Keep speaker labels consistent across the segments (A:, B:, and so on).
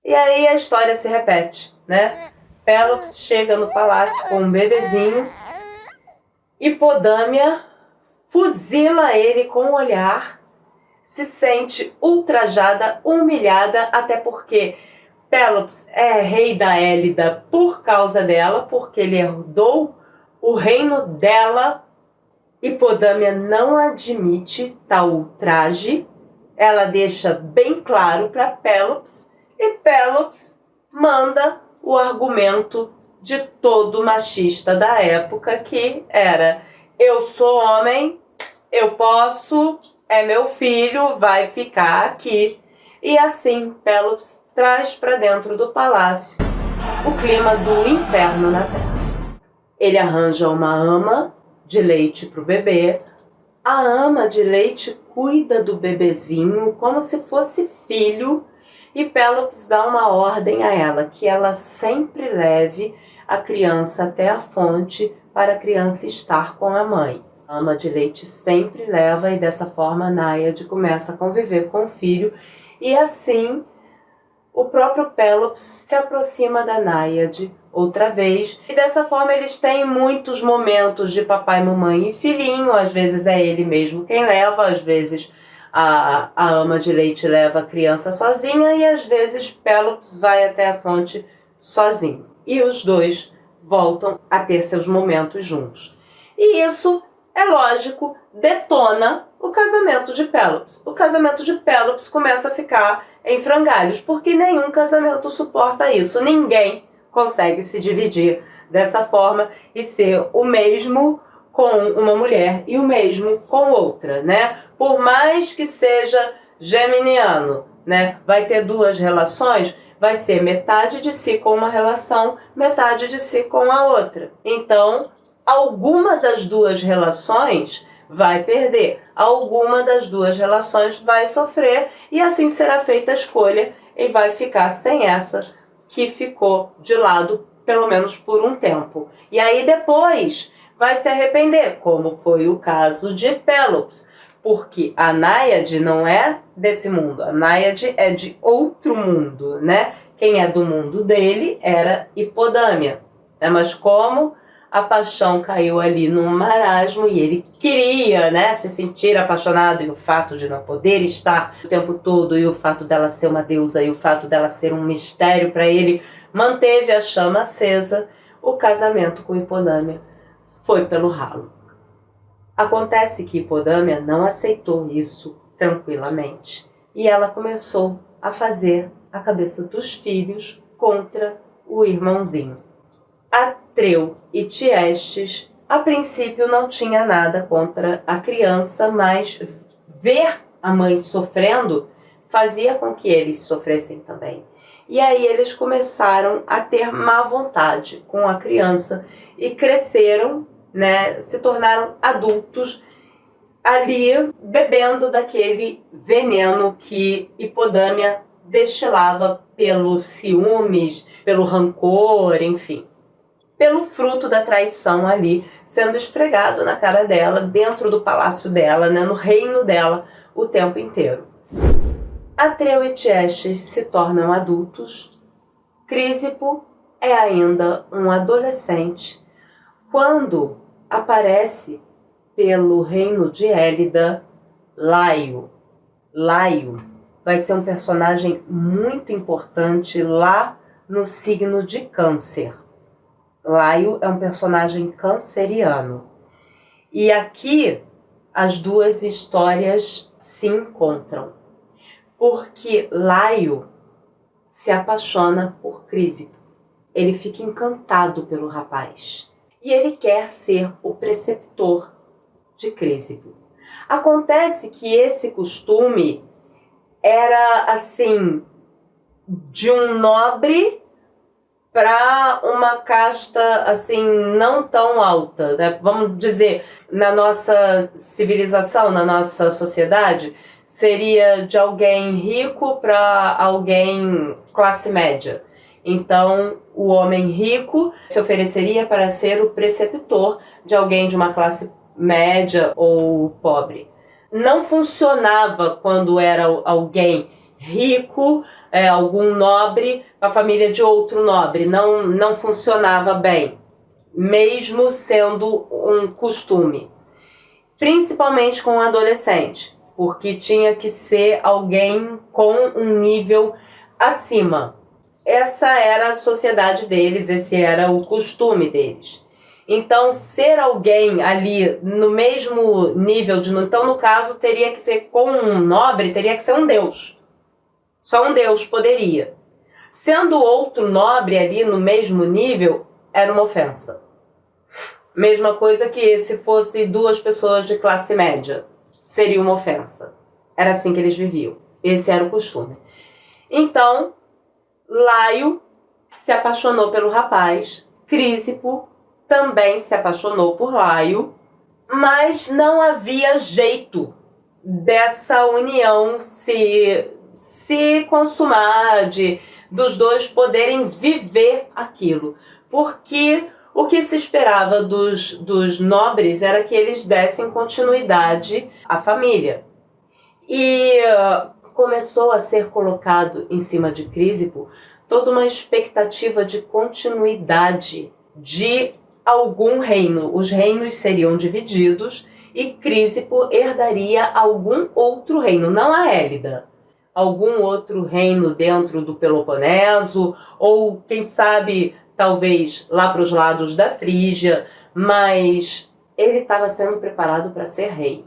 A: E aí a história se repete, né? Pélops chega no palácio com um bebezinho. Hipodâmia fuzila ele com o olhar, se sente ultrajada, humilhada, até porque Pélops é rei da Hélida por causa dela, porque ele herdou o reino dela. Hipodâmia não admite tal ultraje, ela deixa bem claro para Pélops, e Pélops manda o argumento de todo machista da época, que era: eu sou homem, eu posso, é meu filho, vai ficar aqui. E assim Pélops traz para dentro do palácio o clima do inferno na terra. Ele arranja uma ama de leite para o bebê. A ama de leite cuida do bebezinho como se fosse filho, e Pélops dá uma ordem a ela, que ela sempre leve a criança até a fonte para a criança estar com a mãe. A ama de leite sempre leva, e dessa forma a Náiade começa a conviver com o filho, e assim o próprio Pélops se aproxima da Náiade outra vez, e dessa forma eles têm muitos momentos de papai, mamãe e filhinho. Às vezes é ele mesmo quem leva, às vezes a ama de leite leva a criança sozinha, e às vezes Pélops vai até a fonte sozinho. E os dois voltam a ter seus momentos juntos. E isso, é lógico, detona o casamento de Pélops. O casamento de Pélops começa a ficar em frangalhos, porque nenhum casamento suporta isso. Ninguém consegue se dividir dessa forma e ser o mesmo com uma mulher e o mesmo com outra, né? Por mais que seja geminiano, né? Vai ter duas relações, vai ser metade de si com uma relação, metade de si com a outra. Então, alguma das duas relações vai perder, alguma das duas relações vai sofrer, e assim será feita a escolha, e vai ficar sem essa que ficou de lado, pelo menos por um tempo. E aí depois vai se arrepender, como foi o caso de Pélops, porque a Náiade não é desse mundo, a Náiade é de outro mundo, né? Quem é do mundo dele era Hipodâmia, né? Mas como a paixão caiu ali num marasmo e ele queria, né, se sentir apaixonado, e o fato de não poder estar o tempo todo, e o fato dela ser uma deusa, e o fato dela ser um mistério para ele, manteve a chama acesa. O casamento com Hipodâmia foi pelo ralo. Acontece que Hipodâmia não aceitou isso tranquilamente, e ela começou a fazer a cabeça dos filhos contra o irmãozinho. Atreu e Tiestes, a princípio, não tinha nada contra a criança, mas ver a mãe sofrendo fazia com que eles sofressem também. E aí eles começaram a ter má vontade com a criança e cresceram, né, se tornaram adultos ali bebendo daquele veneno que Hipodâmia destilava pelos ciúmes, pelo rancor, enfim, pelo fruto da traição ali sendo esfregado na cara dela, dentro do palácio dela, né, no reino dela, o tempo inteiro. Atreu e Tiestes se tornam adultos. Crísipo é ainda um adolescente quando aparece pelo reino de Hélida Laio. Laio vai ser um personagem muito importante lá no signo de Câncer. Laio é um personagem canceriano. E aqui as duas histórias se encontram, porque Laio se apaixona por Crísipo. Ele fica encantado pelo rapaz e ele quer ser o preceptor de Crísipo. Acontece que esse costume era assim, de um nobre para uma casta assim não tão alta, né? Vamos dizer, na nossa civilização, na nossa sociedade, seria de alguém rico para alguém classe média. Então, o homem rico se ofereceria para ser o preceptor de alguém de uma classe média ou pobre. Não funcionava quando era alguém rico, algum nobre, com a família de outro nobre. Não funcionava bem, mesmo sendo um costume. Principalmente com adolescente, porque tinha que ser alguém com um nível acima. Essa era a sociedade deles, esse era o costume deles. Então, ser alguém ali no mesmo nível então, no caso, teria que ser com um nobre, teria que ser um deus. Só um deus poderia. Sendo outro nobre ali no mesmo nível, era uma ofensa. Mesma coisa que se fosse duas pessoas de classe média. Seria uma ofensa. Era assim que eles viviam. Esse era o costume. Então, Laio se apaixonou pelo rapaz. Crísipo também se apaixonou por Laio. Mas não havia jeito dessa união se consumar, dos dois poderem viver aquilo. Porque o que se esperava dos nobres era que eles dessem continuidade à família. E começou a ser colocado em cima de Crísipo toda uma expectativa de continuidade de algum reino. Os reinos seriam divididos e Crísipo herdaria algum outro reino, não a Élida. Algum outro reino dentro do Peloponeso, ou quem sabe, talvez lá para os lados da Frígia, mas ele estava sendo preparado para ser rei.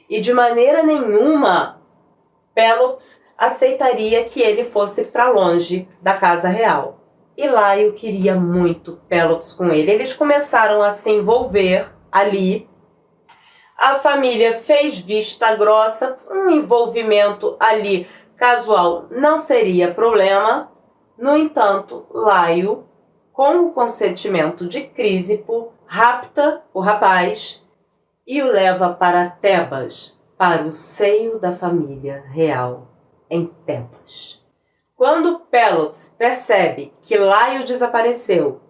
A: E de maneira nenhuma, Pélops aceitaria que ele fosse para longe da casa real. E Laio queria muito Pélops com ele. Eles começaram a se envolver ali. A família fez vista grossa, um envolvimento ali casual não seria problema. No entanto, Laio, com o consentimento de Crísipo, rapta o rapaz e o leva para Tebas, para o seio da família real em Tebas. Quando Pélops percebe que Laio desapareceu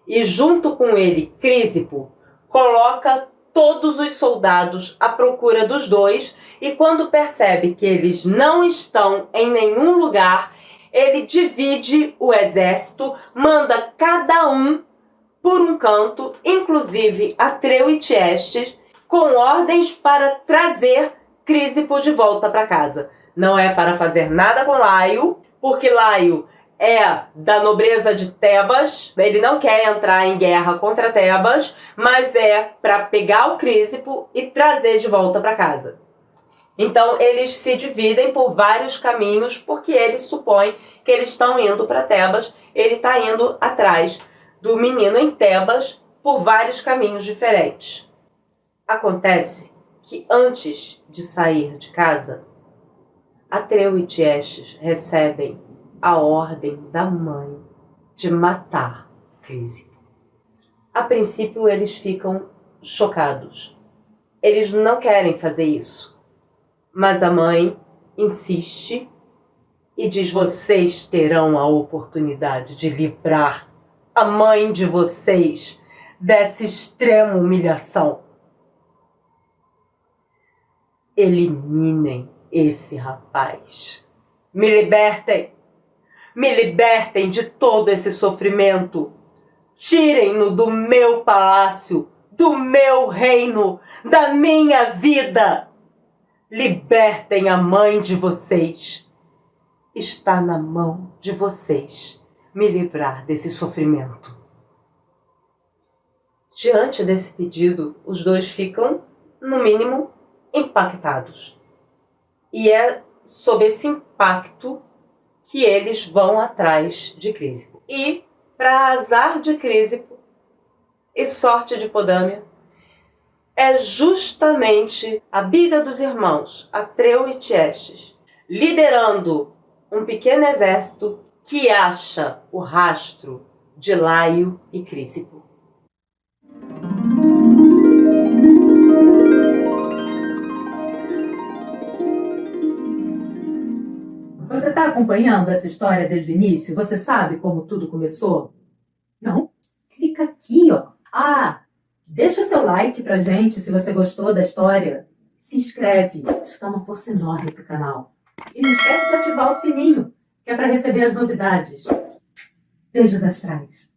A: e junto com ele Crísipo, coloca todos os soldados à procura dos dois, e quando percebe que eles não estão em nenhum lugar, ele divide o exército, manda cada um por um canto, inclusive Atreu e Tiestes, com ordens para trazer Crísipo de volta para casa. Não é para fazer nada com Laio, porque Laio é da nobreza de Tebas, ele não quer entrar em guerra contra Tebas, mas é para pegar o Crísipo e trazer de volta para casa. Então eles se dividem por vários caminhos, porque eles supõem que eles estão indo para Tebas, ele está indo atrás do menino em Tebas por vários caminhos diferentes. Acontece que antes de sair de casa, Atreu e Tiestes recebem a ordem da mãe de matar Crísipo. A princípio eles ficam chocados. Eles não querem fazer isso. Mas a mãe insiste e diz: vocês terão a oportunidade de livrar a mãe de vocês dessa extrema humilhação. Eliminem esse rapaz. Me libertem. Me libertem de todo esse sofrimento. Tirem-no do meu palácio, do meu reino, da minha vida. Libertem a mãe de vocês. Está na mão de vocês me livrar desse sofrimento. Diante desse pedido, os dois ficam, no mínimo, impactados. E é sob esse impacto que eles vão atrás de Crísipo. E, para azar de Crísipo e sorte de Podâmia, é justamente a biga dos irmãos, Atreu e Tiestes, liderando um pequeno exército que acha o rastro de Laio e Crísipo.
B: Você está acompanhando essa história desde o início? Você sabe como tudo começou? Não? Clica aqui, ó. Deixa seu like pra gente se você gostou da história. Se inscreve, isso dá uma força enorme pro canal. E não esquece de ativar o sininho, que é para receber as novidades. Beijos astrais.